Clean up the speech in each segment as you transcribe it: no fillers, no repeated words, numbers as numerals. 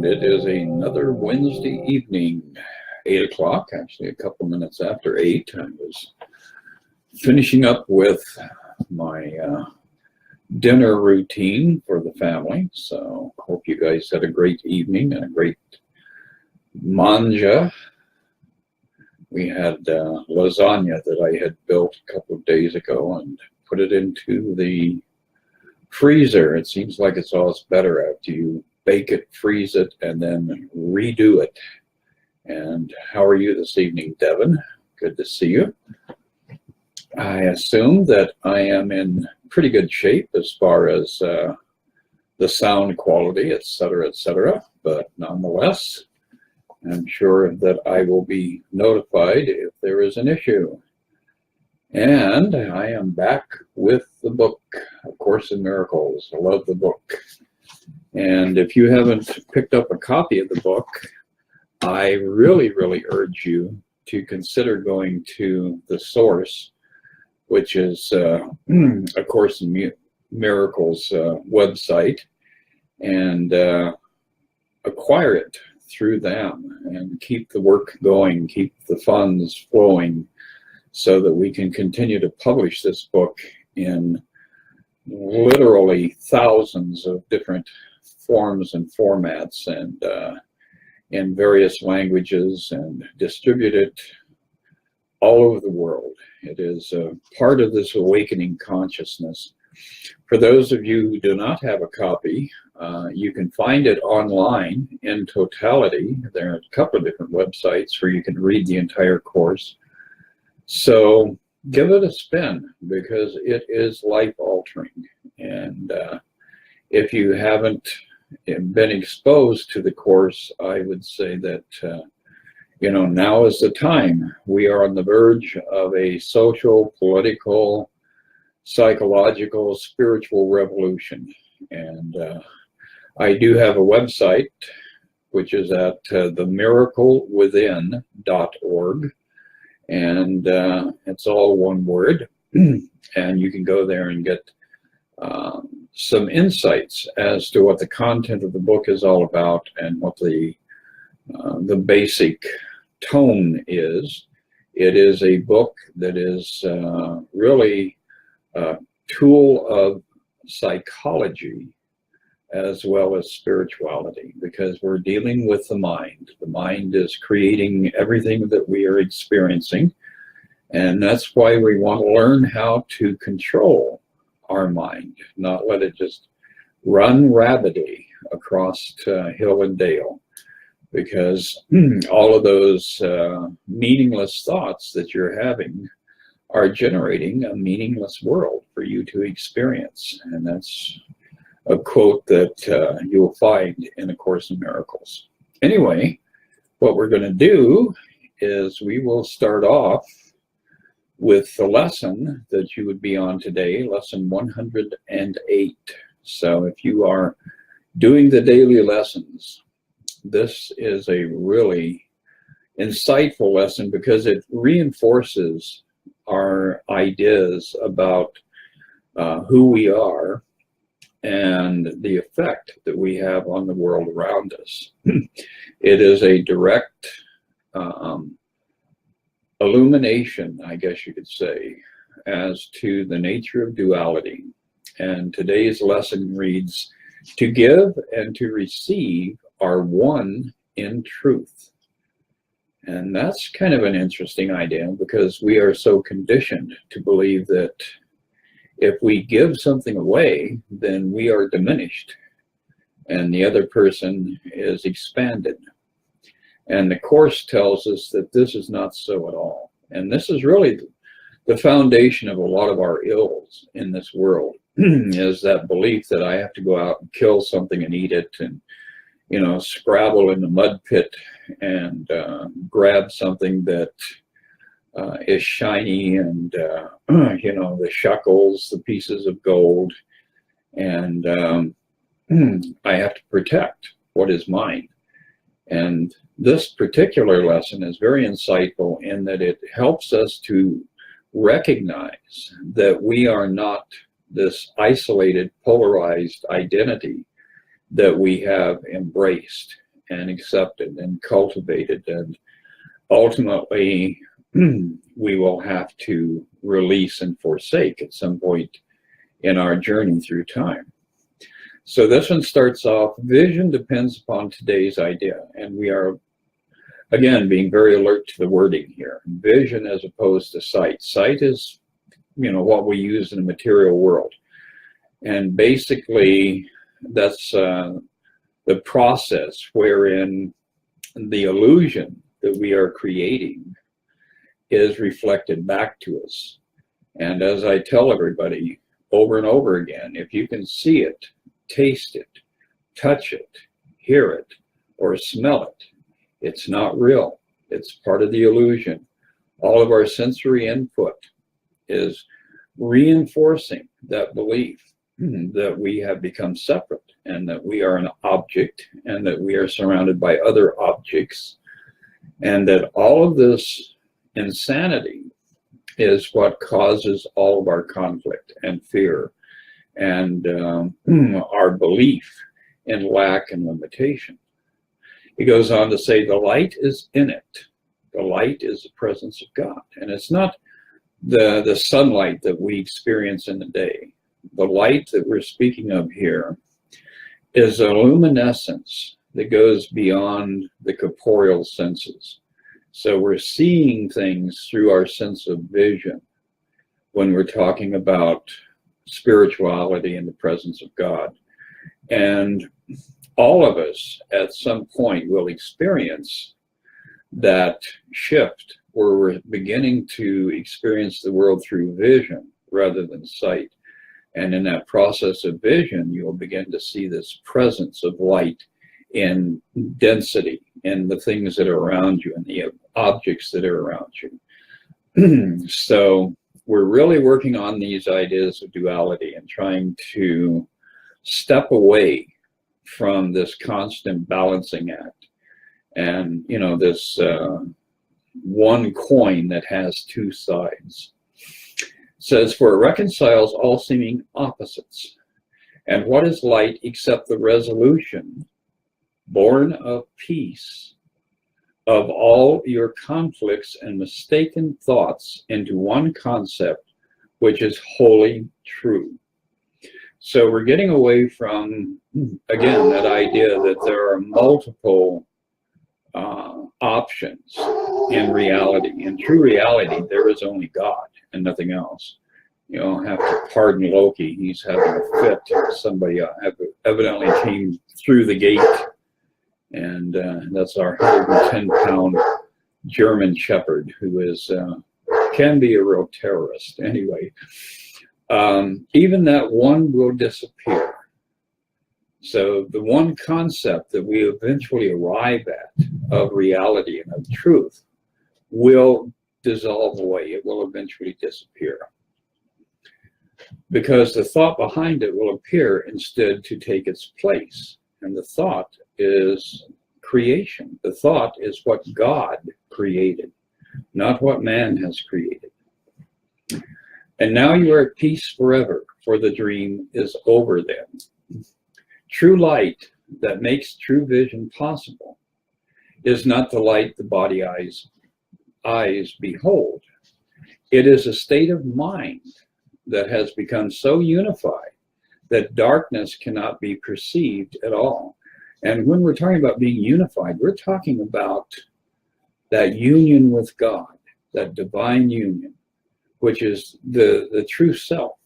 And it is another Wednesday evening, 8 o'clock, actually a couple minutes after 8. I was finishing up with my dinner routine for the family. So hope you guys had a great evening and a great manja. We had lasagna that I had built a couple of days ago and put it into the freezer. It seems like it's always better after you bake it, freeze it, and then redo it. And how are you this evening, Devin? Good to see you. I assume that I am in pretty good shape as far as the sound quality, etc., but nonetheless, I'm sure that I will be notified if there is an issue. And I am back with the book, A Course in Miracles. I love the book. And if you haven't picked up a copy of the book, I really urge you to consider going to the source, which is A Course in Miracles website, and acquire it through them and keep the work going, keep the funds flowing, so that we can continue to publish this book in literally thousands of different forms and formats and in various languages, and distribute it all over the world. It is part of this awakening consciousness. For those of you who do not have a copy, you can find it online in totality. There are a couple of different websites where you can read the entire course. So give it a spin, because it is life-altering. And if you haven't been exposed to the course, I would say that now is the time. We are on the verge of a social, political, psychological, spiritual revolution. And I do have a website, which is at themiraclewithin.org. And it's all one word. And you can go there and get some insights as to what the content of the book is all about and what the basic tone is. It is a book that is really a tool of psychology as well as spirituality, because we're dealing with the mind. The mind is creating everything that we are experiencing, and that's why we want to learn how to control our mind, not let it just run rapidly across hill and dale, because all of those meaningless thoughts that you're having are generating a meaningless world for you to experience. And that's a quote that you'll find in A Course in Miracles. Anyway, what we're going to do is we will start off with the lesson that you would be on today, lesson 108. So if you are doing the daily lessons, this is a really insightful lesson, because it reinforces our ideas about who we are and the effect that we have on the world around us. It is a direct illumination, I guess you could say, as to the nature of duality. And today's lesson reads, "To give and to receive are one in truth." And that's kind of an interesting idea, because we are so conditioned to believe that if we give something away, then we are diminished and the other person is expanded. And the Course tells us that this is not so at all. And this is really the foundation of a lot of our ills in this world, is that belief that I have to go out and kill something and eat it, and scrabble in the mud pit and grab something that is shiny, and the shekels, the pieces of gold, and I have to protect what is mine. And this particular lesson is very insightful in that it helps us to recognize that we are not this isolated, polarized identity that we have embraced. and accepted and cultivated, and ultimately we will have to release and forsake at some point in our journey through time. So this one starts off, vision depends upon today's idea, and we are again being very alert to the wording here. Vision as opposed to sight. Sight is, what we use in the material world, and basically that's the process wherein the illusion that we are creating is reflected back to us. And as I tell everybody over and over again, if you can see it, taste it, touch it, hear it, or smell it, it's not real. It's part of the illusion. All of our sensory input is reinforcing that belief that we have become separate, and that we are an object, and that we are surrounded by other objects, and that all of this insanity is what causes all of our conflict and fear and our belief in lack and limitation. He goes on to say the light is in it. The light is the presence of God, and it's not the sunlight that we experience in the day. The light that we're speaking of here is a luminescence that goes beyond the corporeal senses. So we're seeing things through our sense of vision when we're talking about spirituality and the presence of God. And all of us at some point will experience that shift where we're beginning to experience the world through vision rather than sight. And in that process of vision, you'll begin to see this presence of light in density, in the things that are around you and the objects that are around you. So we're really working on these ideas of duality and trying to step away from this constant balancing act and, this one coin that has two sides. Says, for it reconciles all seeming opposites. And what is light except the resolution, born of peace, of all your conflicts and mistaken thoughts into one concept, which is wholly true. So we're getting away from, again, that idea that there are multiple options in reality. In true reality, there is only God and nothing else. You don't have to pardon Loki. He's having a fit. Somebody evidently came through the gate, and that's our 110-pound German Shepherd, who is can be a real terrorist. Anyway, even that one will disappear. So the one concept that we eventually arrive at of reality and of truth will dissolve away. It will eventually disappear, because the thought behind it will appear instead to take its place. And the thought is creation. The thought is what God created, not what man has created. And now you are at peace forever, for the dream is over then. True light that makes true vision possible is not the light the body eyes behold. It is a state of mind that has become so unified that darkness cannot be perceived at all. And when we're talking about being unified, we're talking about that union with God, that divine union, which is the true self.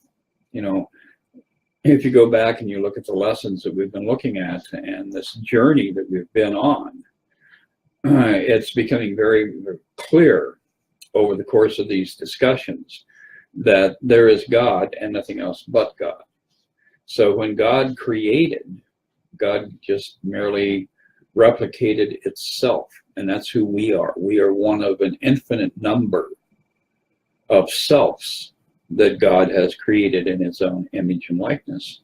If you go back and you look at the lessons that we've been looking at and this journey that we've been on, it's becoming very, very clear over the course of these discussions that there is God and nothing else but God. So when God created, God just merely replicated itself, and that's who we are. We are one of an infinite number of selves that God has created in his own image and likeness.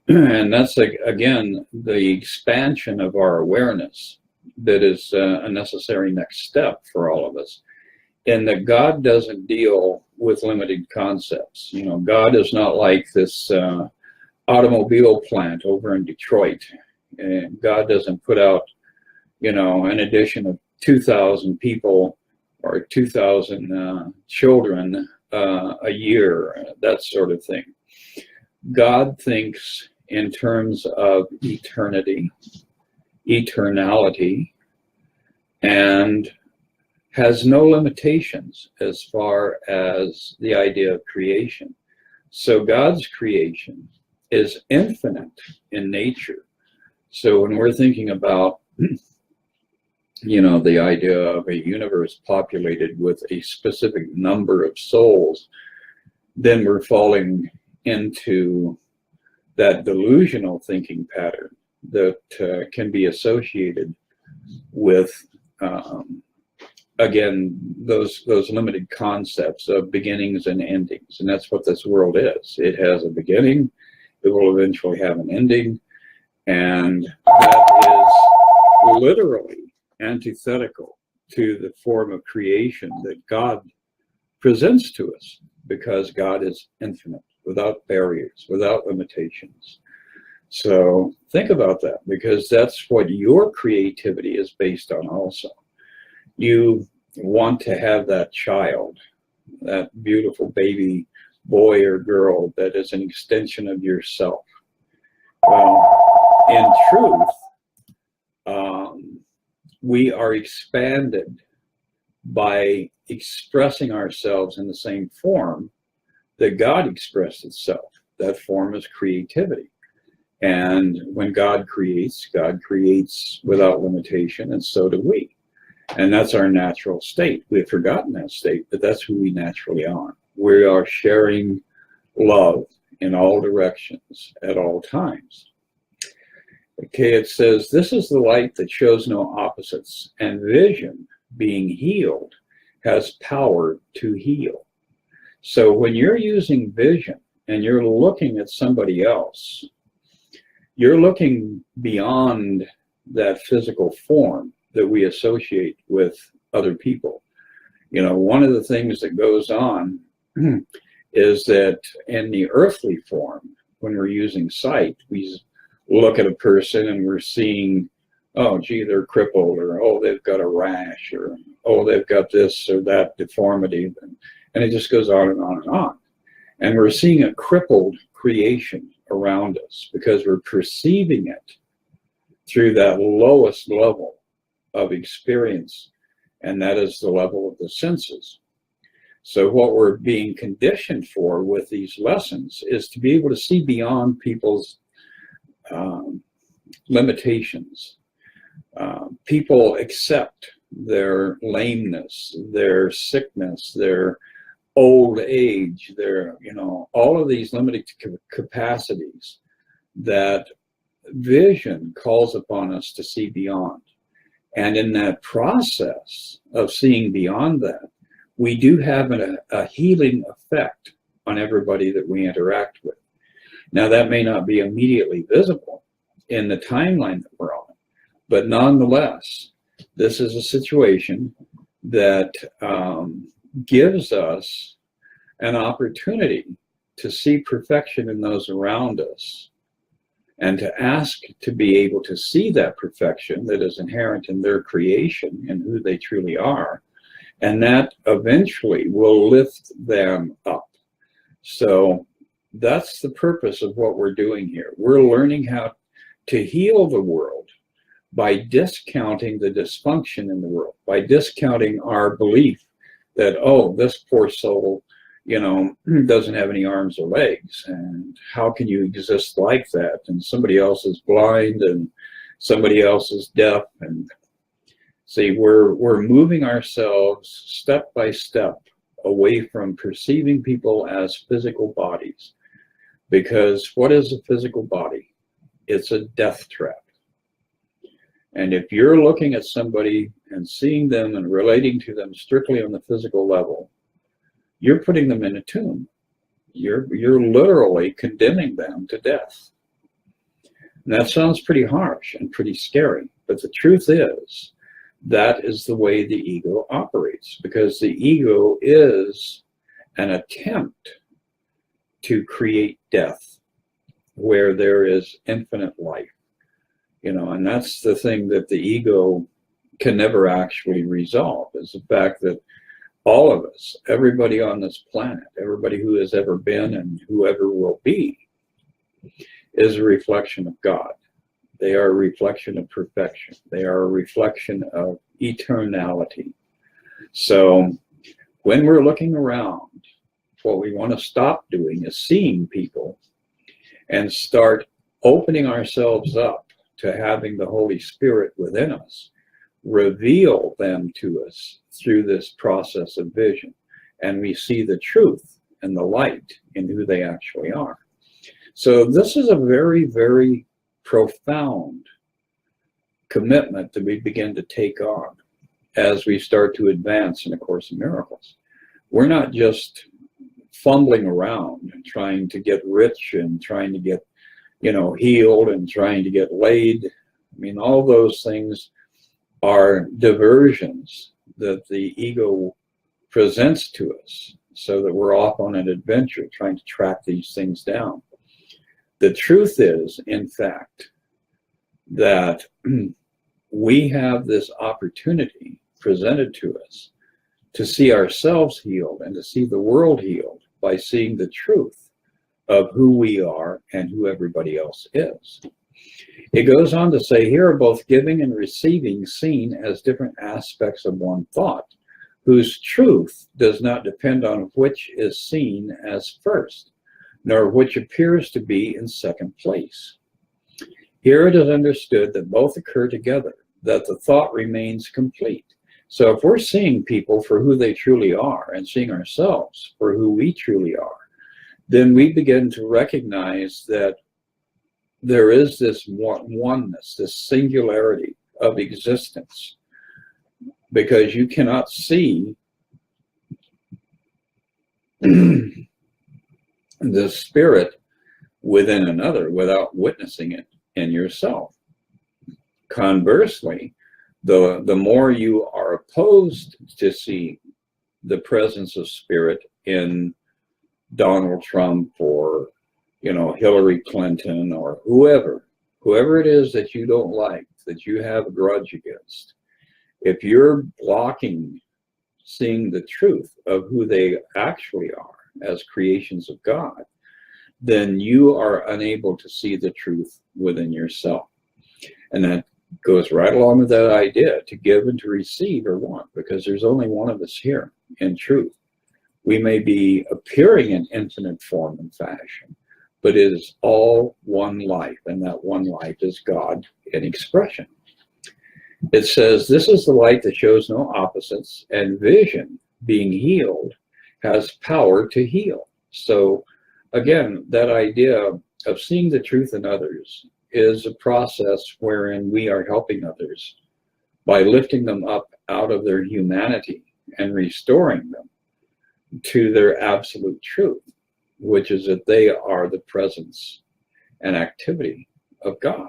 And that's, again, the expansion of our awareness that is a necessary next step for all of us. And that God doesn't deal with limited concepts. God is not like this automobile plant over in Detroit. And God doesn't put out an addition of 2,000 people or 2,000 children a year, that sort of thing. God thinks in terms of eternity, eternality, and has no limitations as far as the idea of creation. So God's creation is infinite in nature. So when we're thinking about, the idea of a universe populated with a specific number of souls, then we're falling into that delusional thinking pattern that can be associated with, again, those limited concepts of beginnings and endings. And that's what this world is. It has a beginning, it will eventually have an ending, and that is literally antithetical to the form of creation that God presents to us, because God is infinite, without barriers, without limitations. So think about that, because that's what your creativity is based on also. You want to have that child, that beautiful baby boy or girl that is an extension of yourself. Well, in truth, we are expanded by expressing ourselves in the same form that God expressed itself. That form is creativity. And when God creates without limitation, and so do we. And that's our natural state. We've forgotten that state, but that's who we naturally are. We are sharing love in all directions at all times. Okay, it says, this is the light that shows no opposites, and vision, being healed, has power to heal. So when you're using vision and you're looking at somebody else, you're looking beyond that physical form that we associate with other people. One of the things that goes on is that in the earthly form, when we're using sight, we look at a person and we're seeing, oh, gee, they're crippled, or, oh, they've got a rash, or, oh, they've got this or that deformity. And it just goes on and on and on. And we're seeing a crippled creation around us because we're perceiving it through that lowest level of experience, and that is the level of the senses. So what we're being conditioned for with these lessons is to be able to see beyond people's limitations. People accept their lameness, their sickness, their old age, their, all of these limited capacities that vision calls upon us to see beyond. And in that process of seeing beyond that, we do have a healing effect on everybody that we interact with. Now, that may not be immediately visible in the timeline that we're on, but nonetheless, this is a situation that gives us an opportunity to see perfection in those around us, and to ask to be able to see that perfection that is inherent in their creation and who they truly are. And that eventually will lift them up. So that's the purpose of what we're doing here. We're learning how to heal the world by discounting the dysfunction in the world, by discounting our belief that, oh, this poor soul, doesn't have any arms or legs, and how can you exist like that? And somebody else is blind, and somebody else is deaf. And see, we're moving ourselves step by step away from perceiving people as physical bodies. Because what is a physical body? It's a death trap. And if you're looking at somebody and seeing them and relating to them strictly on the physical level, you're putting them in a tomb. You're literally condemning them to death. And that sounds pretty harsh and pretty scary, but the truth is, that is the way the ego operates, because the ego is an attempt to create death where there is infinite life. And that's the thing that the ego can never actually resolve is the fact that all of us, everybody on this planet, everybody who has ever been and whoever will be, is a reflection of God. They are a reflection of perfection. They are a reflection of eternality. So when we're looking around, what we want to stop doing is seeing people and start opening ourselves up to having the Holy Spirit within us reveal them to us through this process of vision. And we see the truth and the light in who they actually are. So this is a very, very profound commitment that we begin to take on as we start to advance in A Course in Miracles. We're not just fumbling around and trying to get rich and trying to get, healed and trying to get laid. I mean, all those things are diversions that the ego presents to us so that we're off on an adventure trying to track these things down. The truth is, in fact, that we have this opportunity presented to us to see ourselves healed and to see the world healed by seeing the truth of who we are and who everybody else is. It goes on to say, here are both giving and receiving seen as different aspects of one thought, whose truth does not depend on which is seen as first, nor which appears to be in second place. Here it is understood that both occur together, that the thought remains complete. So if we're seeing people for who they truly are and seeing ourselves for who we truly are, then we begin to recognize that there is this oneness, this singularity of existence, because you cannot see the spirit within another without witnessing it in yourself. Conversely, the more you are opposed to see the presence of spirit in Donald Trump or Hillary Clinton or whoever it is that you don't like, that you have a grudge against, if you're blocking seeing the truth of who they actually are as creations of God, then you are unable to see the truth within yourself. And that goes right along with that idea, to give and to receive are one, because there's only one of us here in truth. We may be appearing in infinite form and fashion, but it is all one life, and that one life is God in expression. It says, this is the light that shows no opposites, and vision, being healed, has power to heal. So again, that idea of seeing the truth in others is a process wherein we are helping others by lifting them up out of their humanity and restoring them to their absolute truth, which is that they are the presence and activity of God.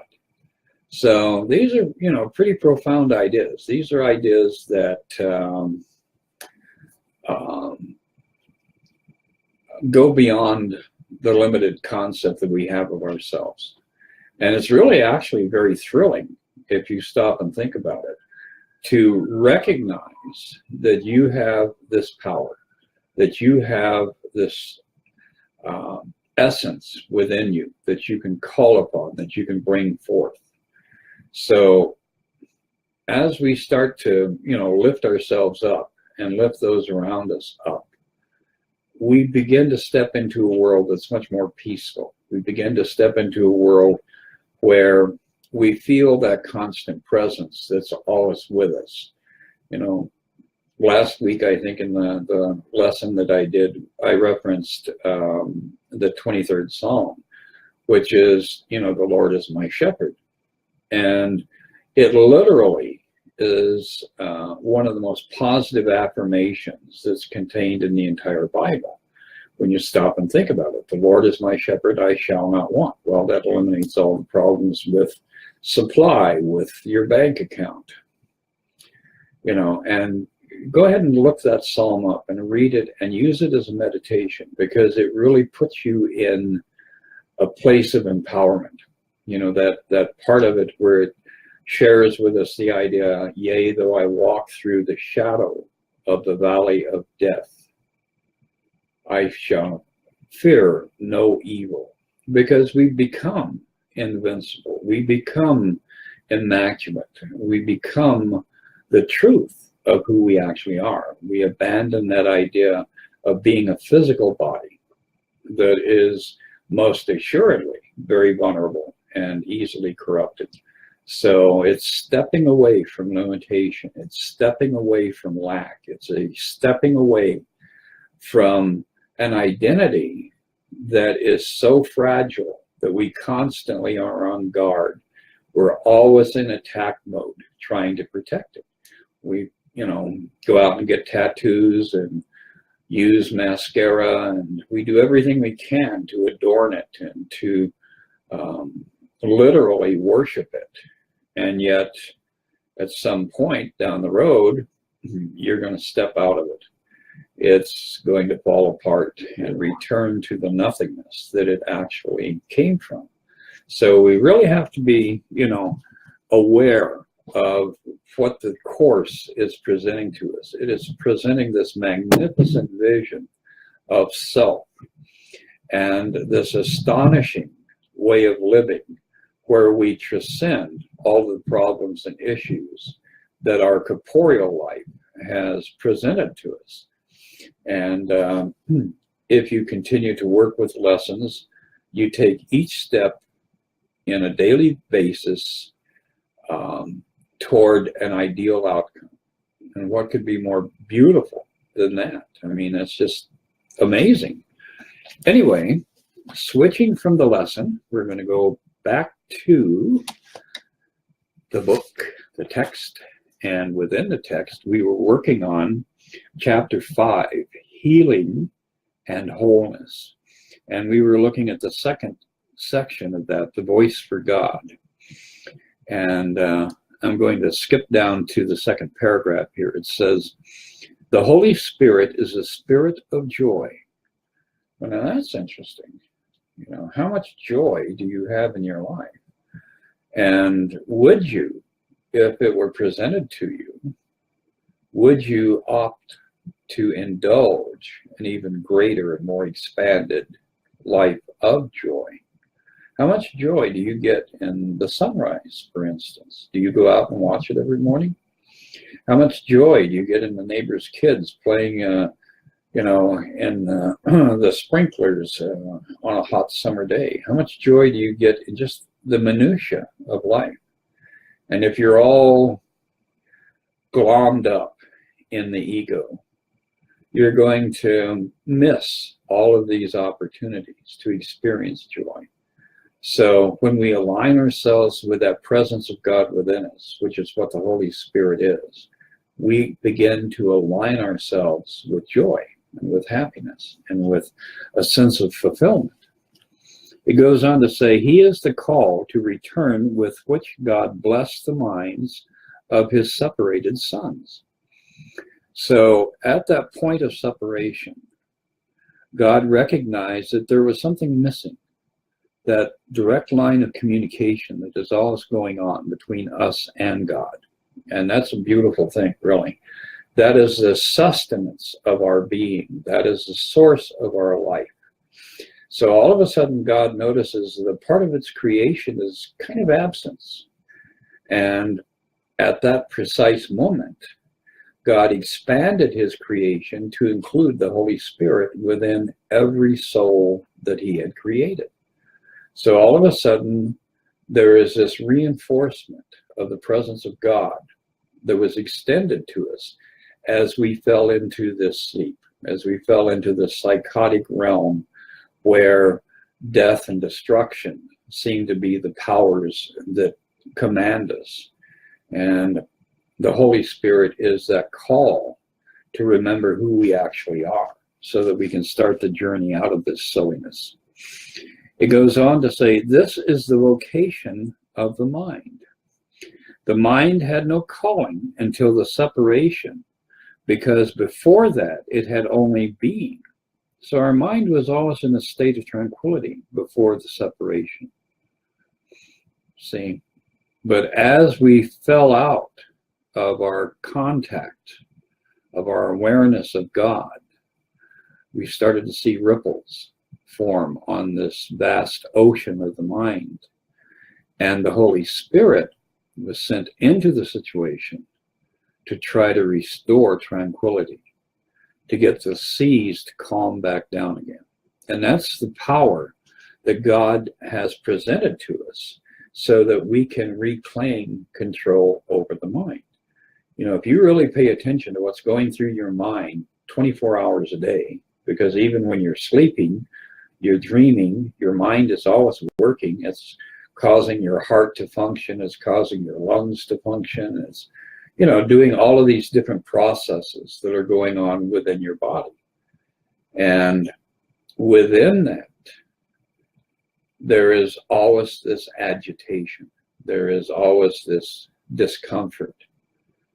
So these are, pretty profound ideas. These are ideas that go beyond the limited concept that we have of ourselves. And it's really actually very thrilling, if you stop and think about it, to recognize that you have this power, that you have this essence within you that you can call upon, that you can bring forth. So as we start to, lift ourselves up and lift those around us up, we begin to step into a world that's much more peaceful. We begin to step into a world where we feel that constant presence that's always with us. Last week, I think in the lesson that I did, I referenced the 23rd Psalm, which is, the Lord is my shepherd. And it literally is one of the most positive affirmations that's contained in the entire Bible. When you stop and think about it, the Lord is my shepherd, I shall not want. Well, that eliminates all the problems with supply, with your bank account, and go ahead and look that psalm up and read it and use it as a meditation, because it really puts you in a place of empowerment. That part of it where shares with us the idea, yea, though I walk through the shadow of the valley of death, I shall fear no evil, because we become invincible. We become immaculate. We become the truth of who we actually are. We abandon that idea of being a physical body that is most assuredly very vulnerable and easily corrupted. So it's stepping away from limitation. It's stepping away from lack. It's a stepping away from an identity that is so fragile that we constantly are on guard. We're always in attack mode, trying to protect it. We, go out and get tattoos and use mascara, and we do everything we can to adorn it and to literally worship it. And yet, at some point down the road, you're going to step out of it. It's going to fall apart and return to the nothingness that it actually came from. So we really have to be, aware of what the Course is presenting to us. It is presenting this magnificent vision of self and this astonishing way of living where we transcend all the problems and issues that our corporeal life has presented to us. And if you continue to work with lessons, you take each step in a daily basis toward an ideal outcome. And what could be more beautiful than that? I mean, it's just amazing. Anyway, switching from the lesson, we're going to go back to the book, the text, and within the text, we were working on Chapter 5, Healing and Wholeness. And we were looking at the second section of that, the voice for God. And I'm going to skip down to the second paragraph here. It says, the Holy Spirit is a spirit of joy. Well, now that's interesting. How much joy do you have in your life? And would you, if it were presented to you, would you opt to indulge an even greater and more expanded life of joy? How much joy do you get in the sunrise, for instance? Do you go out and watch it every morning? How much joy do you get in the neighbor's kids playing, in the sprinklers on a hot summer day? How much joy do you get in just the minutia of life? And if you're all glommed up in the ego, you're going to miss all of these opportunities to experience joy. So when we align ourselves with that presence of God within us, which is what the Holy Spirit is, we begin to align ourselves with joy and with happiness and with a sense of fulfillment. It goes on to say, he is the call to return with which God blessed the minds of his separated sons. So at that point of separation, God recognized that there was something missing, that direct line of communication that is always going on between us and God. And that's a beautiful thing, really. That is the sustenance of our being. That is the source of our life. So all of a sudden, God notices that part of its creation is kind of absence. And at that precise moment, God expanded his creation to include the Holy Spirit within every soul that he had created. So all of a sudden, there is this reinforcement of the presence of God that was extended to us as we fell into this sleep, as we fell into this psychotic realm where death and destruction seem to be the powers that command us. And the Holy Spirit is that call to remember who we actually are so that we can start the journey out of this silliness. It goes on to say, this is the vocation of the mind. The mind had no calling until the separation, because before that it had only being. So our mind was always in a state of tranquility before the separation. See, But as we fell out of our contact, of our awareness of God, we started to see ripples form on this vast ocean of the mind. And the Holy Spirit was sent into the situation to try to restore tranquility, to get the seas to calm back down again. And that's the power that God has presented to us so that we can reclaim control over the mind. You know, if you really pay attention to what's going through your mind 24 hours a day, because even when you're sleeping, you're dreaming, your mind is always working. It's causing your heart to function, it's causing your lungs to function, it's, you know, doing all of these different processes that are going on within your body. And within that, there is always this agitation. There is always this discomfort.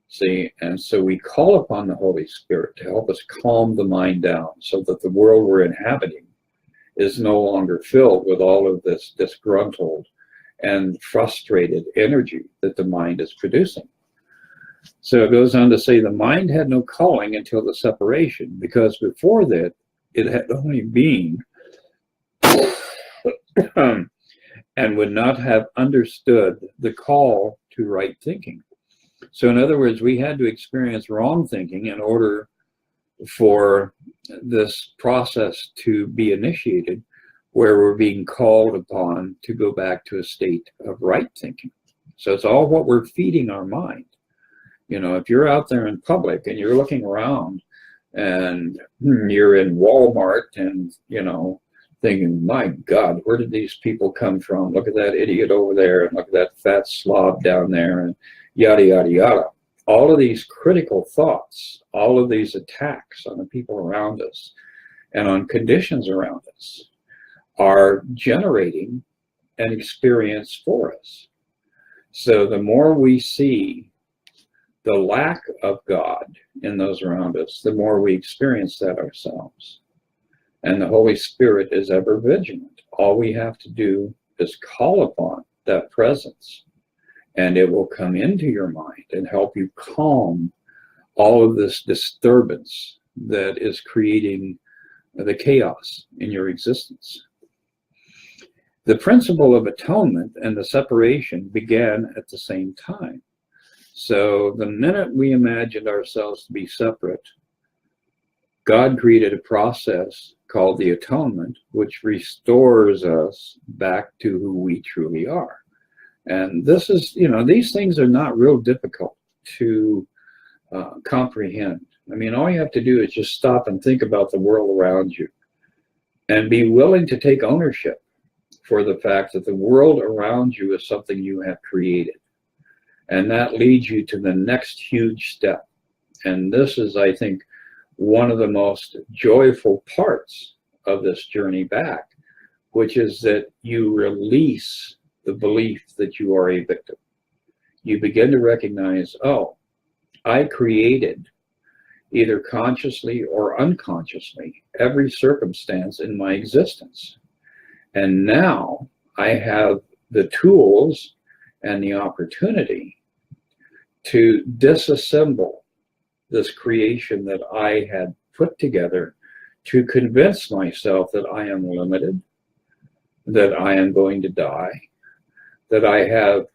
See, and so we call upon the Holy Spirit to help us calm the mind down so that the world we're inhabiting is no longer filled with all of this disgruntled and frustrated energy that the mind is producing. So it goes on to say the mind had no calling until the separation, because before that it had only been and would not have understood the call to right thinking. So in other words, we had to experience wrong thinking in order for this process to be initiated, where we're being called upon to go back to a state of right thinking. So it's all what we're feeding our mind. You know, if you're out there in public and you're looking around and you're in Walmart and, you know, thinking, my God, where did these people come from? Look at that idiot over there, and look at that fat slob down there, and yada, yada, yada. All of these critical thoughts, all of these attacks on the people around us and on conditions around us are generating an experience for us. So the more we see the lack of God in those around us, the more we experience that ourselves. And the Holy Spirit is ever vigilant. All we have to do is call upon that presence, and it will come into your mind and help you calm all of this disturbance that is creating the chaos in your existence. The principle of atonement and the separation began at the same time. So the minute we imagined ourselves to be separate, God created a process called the atonement, which restores us back to who we truly are. And this is, you know, these things are not real difficult to comprehend. I mean, all you have to do is just stop and think about the world around you and be willing to take ownership for the fact that the world around you is something you have created. And that leads you to the next huge step. And this is, I think, one of the most joyful parts of this journey back, which is that you release the belief that you are a victim. You begin to recognize, oh, I created, either consciously or unconsciously, every circumstance in my existence. And now I have the tools and the opportunity to disassemble this creation that I had put together to convince myself that I am limited, that I am going to die, that I have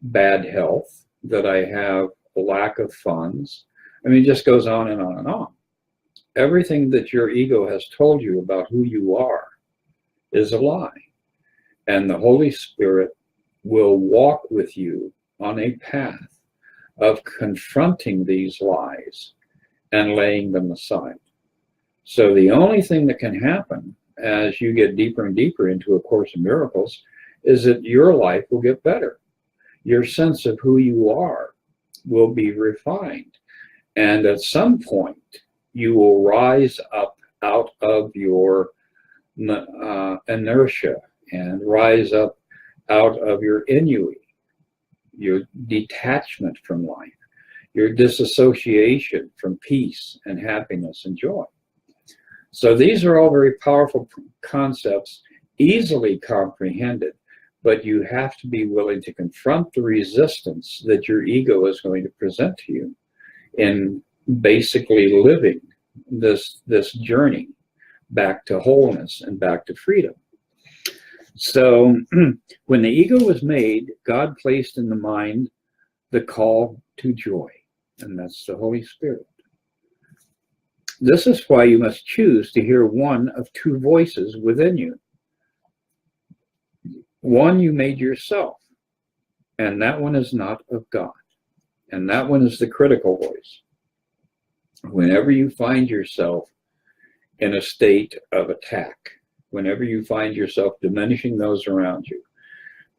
bad health, that I have a lack of funds. I mean, it just goes on and on and on. Everything that your ego has told you about who you are is a lie. And the Holy Spirit will walk with you on a path of confronting these lies and laying them aside. So the only thing that can happen as you get deeper and deeper into A Course in Miracles is that your life will get better. Your sense of who you are will be refined. And at some point, you will rise up out of your inertia and rise up out of your ennui, your detachment from life, your disassociation from peace and happiness and joy. So these are all very powerful concepts, easily comprehended, but you have to be willing to confront the resistance that your ego is going to present to you in basically living this journey back to wholeness and back to freedom. So when the ego was made, God placed in the mind the call to joy, and that's the Holy Spirit. This is why you must choose to hear one of two voices within you. One you made yourself, and that one is not of God. And that one is the critical voice. Whenever you find yourself in a state of attack, whenever you find yourself diminishing those around you,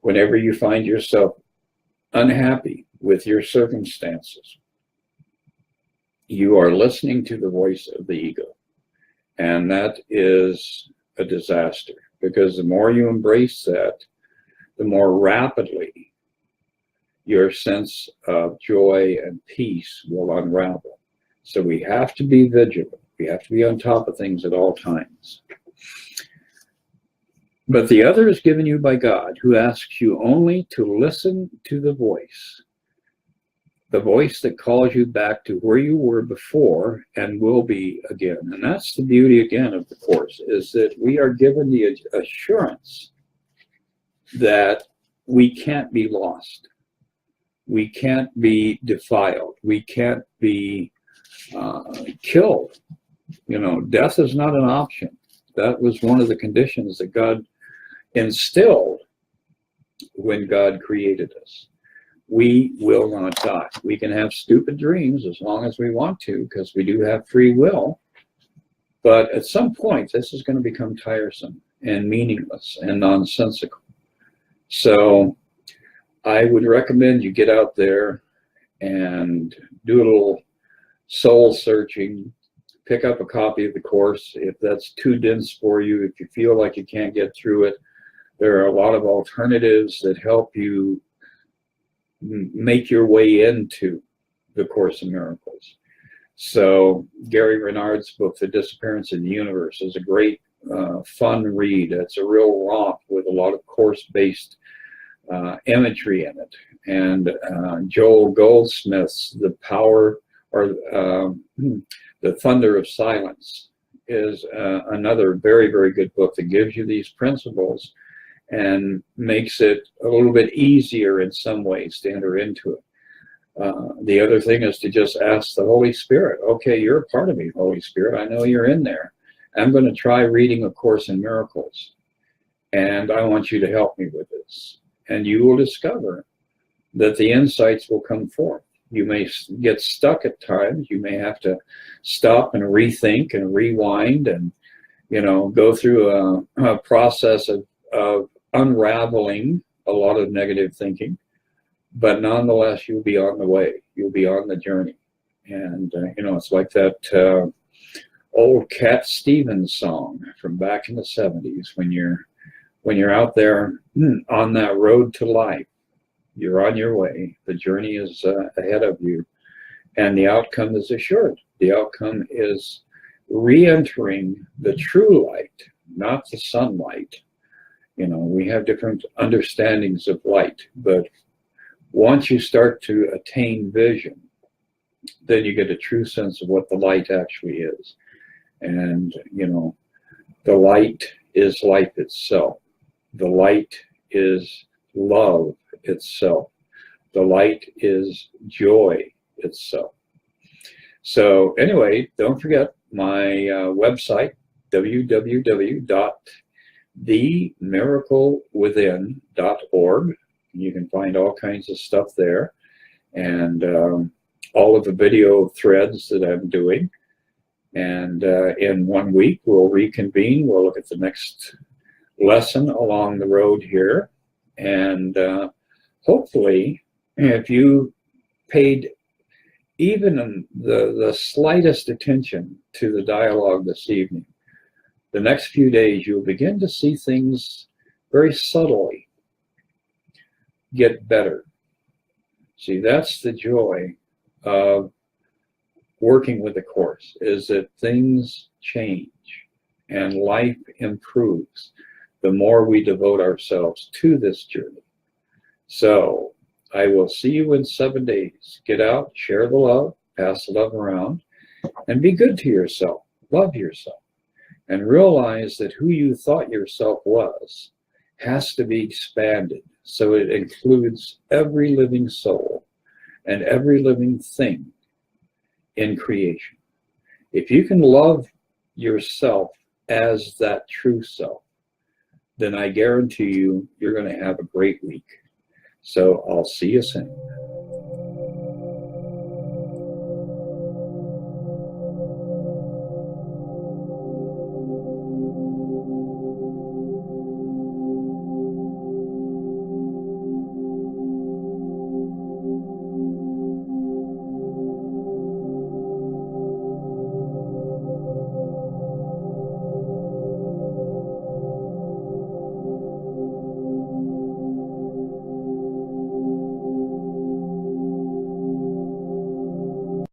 whenever you find yourself unhappy with your circumstances, you are listening to the voice of the ego. And that is a disaster, because the more you embrace that, the more rapidly your sense of joy and peace will unravel. So we have to be vigilant. We have to be on top of things at all times. But the other is given you by God, who asks you only to listen to the voice that calls you back to where you were before and will be again. And that's the beauty, again, of the Course, is that we are given the assurance that we can't be lost. We can't be defiled. We can't be killed. You know, death is not an option. That was one of the conditions that God instilled when God created us. We will not die. We can have stupid dreams as long as we want to, because we do have free will. But at some point, this is going to become tiresome and meaningless and nonsensical. So I would recommend you get out there and do a little soul searching. Pick up a copy of the Course. If that's too dense for you, if you feel like you can't get through it, there are a lot of alternatives that help you make your way into the Course in Miracles. So Gary Renard's book, The Disappearance in the Universe, is a great fun read. It's a real romp with a lot of Course-based imagery in it. And Joel Goldsmith's The Power, or The Thunder of Silence, is another very, very good book that gives you these principles and makes it a little bit easier in some ways to enter into it. The other thing is to just ask the Holy Spirit, okay, you're a part of me, Holy Spirit. I know you're in there. I'm going to try reading A Course in Miracles, and I want you to help me with this. And you will discover that the insights will come forth. You may get stuck at times. You may have to stop and rethink and rewind and, you know, go through a process of unraveling a lot of negative thinking. But nonetheless, you'll be on the way. You'll be on the journey. And, you know, it's like that old Cat Stevens song from back in the 70s. When you're out there on that road to life, you're on your way. The journey is ahead of you. And the outcome is assured. The outcome is re-entering the true light, not the sunlight. You know, we have different understandings of light, but once you start to attain vision, then you get a true sense of what the light actually is. And, you know, the light is life itself. The light is love itself. The light is joy itself. So anyway, don't forget my website, www.themiraclewithin.org. You can find all kinds of stuff there, and all of the video threads that I'm doing. And in 1 week, we'll reconvene. We'll look at the next lesson along the road here. And hopefully, if you paid even the slightest attention to the dialogue this evening, the next few days, you'll begin to see things very subtly get better. See, that's the joy of working with the Course, is that things change and life improves. the more we devote ourselves to this journey. So I will see you in 7 days. Get out, share the love, pass the love around, and be good to yourself. Love yourself. And realize that who you thought yourself was has to be expanded so it includes every living soul and every living thing in creation. If you can love yourself as that true self, then I guarantee you, you're going to have a great week. So I'll see you soon.